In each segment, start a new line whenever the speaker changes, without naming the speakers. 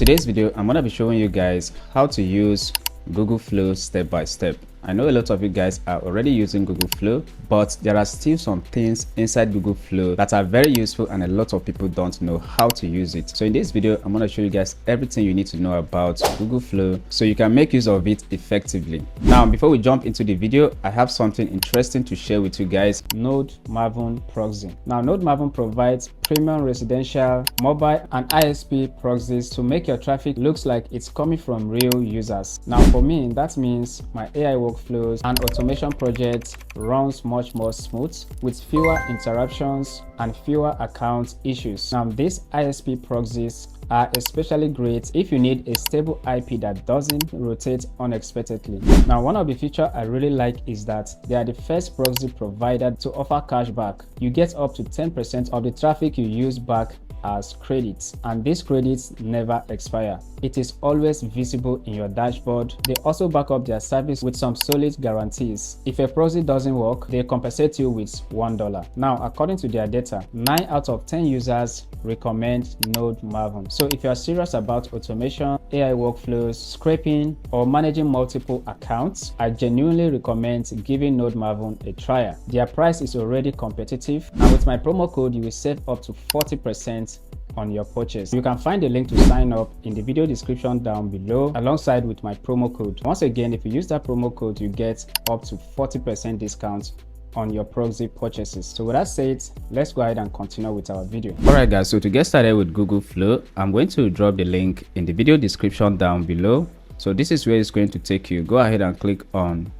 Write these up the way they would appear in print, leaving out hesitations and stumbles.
today's video, I'm going to be showing you guys how to use Google Flow step by step. I know a lot of you guys are already using Google Flow, but there are still some things inside Google Flow that are very useful and a lot of people don't know how to use it. So in this video, I'm going to show you guys everything you need to know about Google Flow so you can make use of it effectively. Now, before we jump into the video, I have something interesting to share with you guys. Node Maven Proxy. Now, Node Maven provides premium residential, mobile, and ISP proxies to make your traffic looks like it's coming from real users. Now, for me, that means my AI workflows and automation projects runs much more smooth with fewer interruptions and fewer account issues. Now, these ISP proxies are especially great if you need a stable IP that doesn't rotate unexpectedly. Now, one of the features I really like is that they are the first proxy provider to offer cashback. You get up to 10% of the traffic you use back as credits, and these credits never expire. It is always visible in your dashboard. They also back up their service with some solid guarantees. If a proxy doesn't work, they compensate you with $1. Now, according to their data, 9 out of 10 users recommend Node Maven. So if you are serious about automation, AI workflows, scraping, or managing multiple accounts, I genuinely recommend giving Node Maven a try. Their price is already competitive, and with my promo code, you will save up to 40% on your purchase. You can find the link to sign up in the video description down below alongside with my promo code. Once again, if you use that promo code, you get up to 40% discount on your proxy purchases. So with that said, let's go ahead and continue with our video. Alright guys, so to get started with Google Flow, I'm going to drop the link in the video description down below. So this is where it's going to take you. Go ahead and click on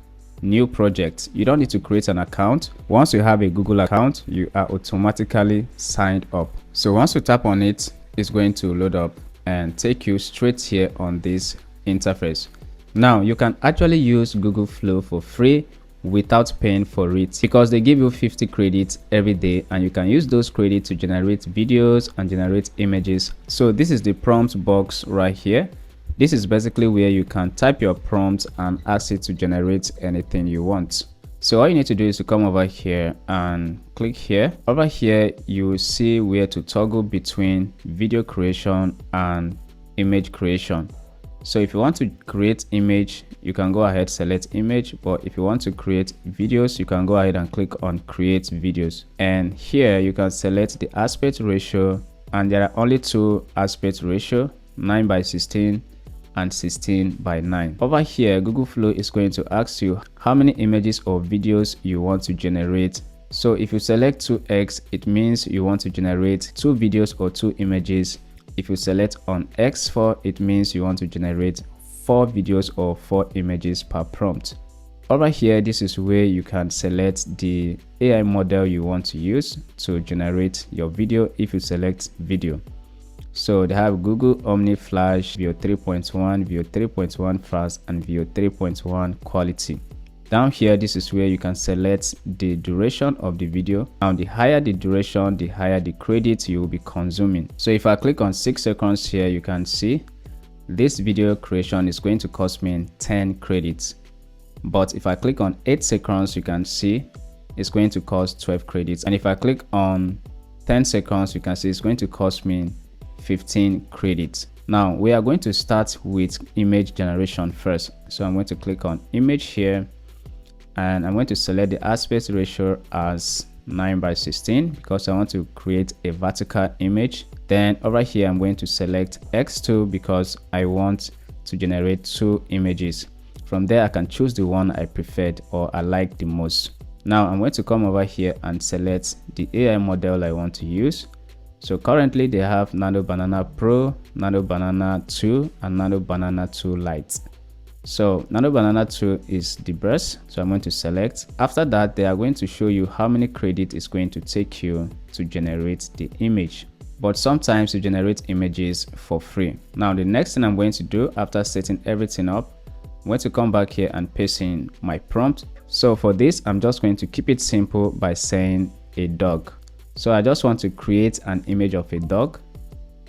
new project. You don't need to create an account. Once you have a Google account, you are automatically signed up. So once you tap on it, it's going to load up and take you straight here on this interface. Now you can actually use Google Flow for free without paying for it because they give you 50 credits every day, and you can use those credits to generate videos and generate images. So this is the prompt box right here. This is basically where you can type your prompt and ask it to generate anything you want. So all you need to do is to come over here and click here. Over here, you will see where to toggle between video creation and image creation. So if you want to create image, you can go ahead, select image. But if you want to create videos, you can go ahead and click on create videos. And here you can select the aspect ratio, and there are only 2 aspect ratio, 9:16 and 16:9. Over here, Google Flow is going to ask you how many images or videos you want to generate. So if you select 2x, it means you want to generate 2 videos or 2 images. If you select on X4, it means you want to generate 4 videos or 4 images per prompt. Over here, this is where you can select the AI model you want to use to generate your video if you select video. So they have Google Omni Flash, Veo 3.1, Veo 3.1 Fast, and Veo 3.1 Quality. Down here, this is where you can select the duration of the video. And the higher the duration, the higher the credit you will be consuming. So if I click on 6 seconds here, you can see this video creation is going to cost me 10 credits. But if I click on 8 seconds, you can see it's going to cost 12 credits. And if I click on 10 seconds, you can see it's going to cost me 15 credits. Now we are going to start with image generation first. So I'm going to click on image here, and I'm going to select the aspect ratio as 9:16 because I want to create a vertical image. Then over here, I'm going to select X2 because I want to generate 2 images. From there, I can choose the one I preferred or I like the most. Now I'm going to come over here and select the AI model I want to use. So currently they have Nano Banana Pro, Nano Banana 2, and Nano Banana 2 Lite. So Nano Banana 2 is the best, so I'm going to select. After that, they are going to show you how many credits it's going to take you to generate the image. But sometimes you generate images for free. Now the next thing I'm going to do after setting everything up, I'm going to come back here and paste in my prompt. So for this, I'm just going to keep it simple by saying a dog. So I just want to create an image of a dog.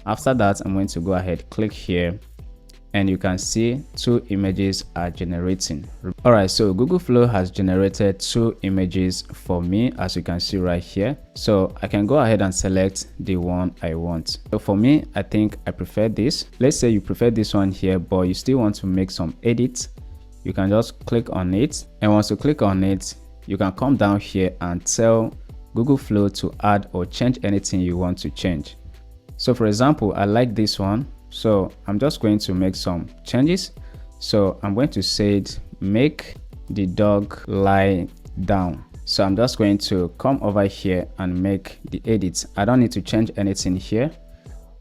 After that, I'm going to go ahead, click here, and you can see 2 images are generating. Alright, so Google Flow has generated 2 images for me, as you can see right here. So I can go ahead and select the one I want. So for me, I think I prefer this. Let's say you prefer this one here, but you still want to make some edits. You can just click on it, and once you click on it, you can come down here and tell Google Flow to add or change anything you want to change. So for example, I like this one, so I'm just going to make some changes. So I'm going to say make the dog lie down. So I'm just going to come over here and make the edits. I don't need to change anything here.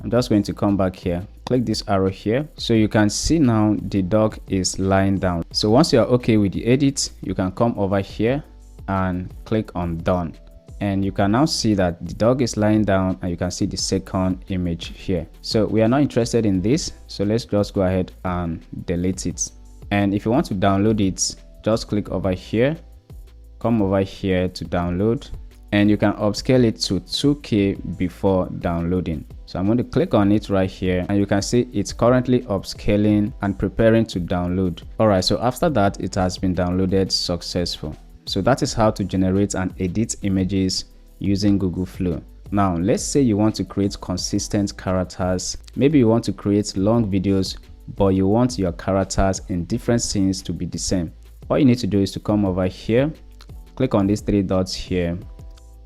I'm just going to come back here, click this arrow here, so you can see now the dog is lying down. So once you are okay with the edit, you can come over here and click on done, and you can now see that the dog is lying down, and you can see the second image here. So we are not interested in this, so let's just go ahead and delete it. And if you want to download it, just click over here, come over here to download, and you can upscale it to 2K before downloading. So I'm going to click on it right here, and you can see it's currently upscaling and preparing to download. Alright, so after that, it has been downloaded successful. So that is how to generate and edit images using Google Flow. Now let's say you want to create consistent characters. Maybe you want to create long videos, but you want your characters in different scenes to be the same. All you need to do is to come over here, click on these 3 dots here,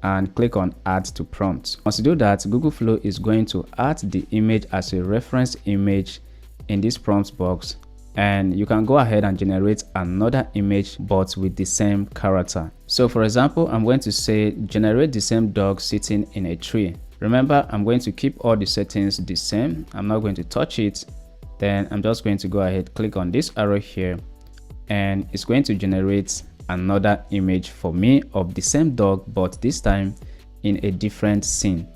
and click on add to prompt. Once you do that, Google Flow is going to add the image as a reference image in this prompt box, and you can go ahead and generate another image but with the same character. So for example, I'm going to say generate the same dog sitting in a tree. Remember, I'm going to keep all the settings the same. I'm not going to touch it. Then I'm just going to go ahead, click on this arrow here, and it's going to generate another image for me of the same dog, but this time in a different scene.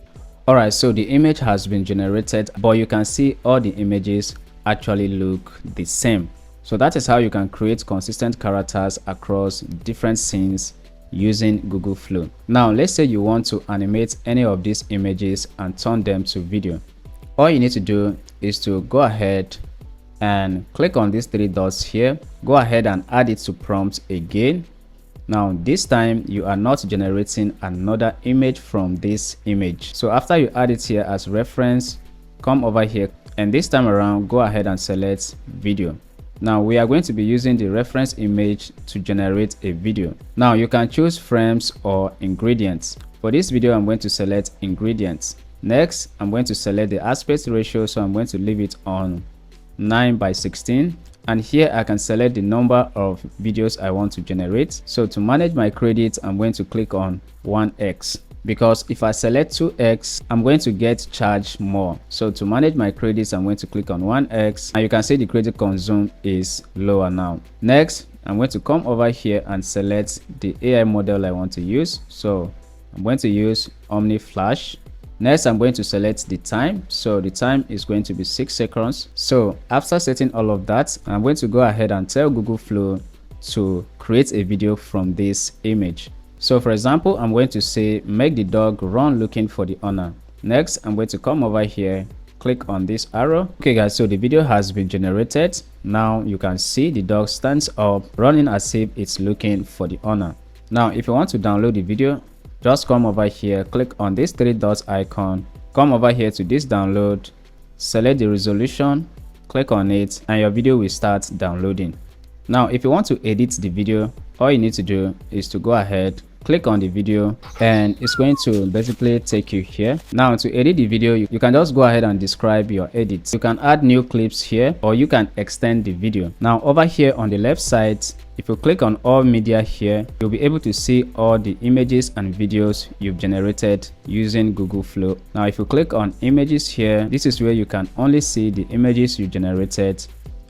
Alright, so the image has been generated, but you can see all the images actually look the same. So that is how you can create consistent characters across different scenes using Google Flow. Now let's say you want to animate any of these images and turn them to video. All you need to do is to go ahead and click on these 3 dots here, go ahead and add it to prompt again. Now this time you are not generating another image from this image. So after you add it here as reference, come over here, and this time around go ahead and select video. Now we are going to be using the reference image to generate a video. Now you can choose frames or ingredients. For this video, I'm going to select ingredients. Next, I'm going to select the aspect ratio, so I'm going to leave it on 9:16, and here I can select the number of videos I want to generate. So to manage my credits, I'm going to click on 1x, because if I select 2x, I'm going to get charged more. So to manage my credits, I'm going to click on 1x, and you can see the credit consumed is lower now. Next, I'm going to come over here and select the AI model I want to use. So I'm going to use Omni Flash. Next, I'm going to select the time. So the time is going to be 6 seconds. So after setting all of that, I'm going to go ahead and tell Google Flow to create a video from this image. So for example, I'm going to say make the dog run looking for the owner. Next, I'm going to come over here, click on this arrow. Okay guys, so the video has been generated. Now you can see the dog stands up running as if it's looking for the owner. Now if you want to download the video, just come over here, click on this 3 dots icon, come over here to this download, select the resolution, click on it, and your video will start downloading. Now if you want to edit the video, all you need to do is to go ahead, click on the video, and it's going to basically take you here. Now to edit the video, you can just go ahead and describe your edits. You can add new clips here, or you can extend the video. Now over here on the left side, if you click on all media here, you'll be able to see all the images and videos you've generated using Google Flow. Now if you click on images here, this is where you can only see the images you generated,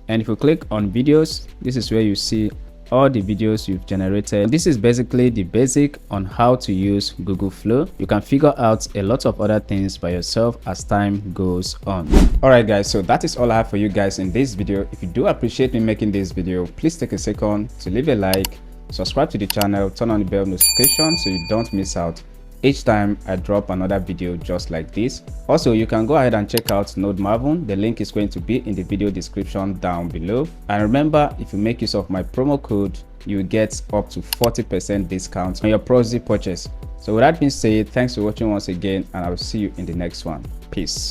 and if you click on videos, this is where you see all the videos you've generated. This is basically the basic on how to use Google Flow. You can figure out a lot of other things by yourself as time goes on. Alright guys, so that is all I have for you guys in this video. If you do appreciate me making this video, please take a second to leave a like, subscribe to the channel, turn on the bell notification so you don't miss out each time I drop another video just like this. Also, you can go ahead and check out Node Maven. The link is going to be in the video description down below. And remember, if you make use of my promo code, you will get up to 40% discount on your Proxy purchase. So with that being said, thanks for watching once again, and I will see you in the next one. Peace.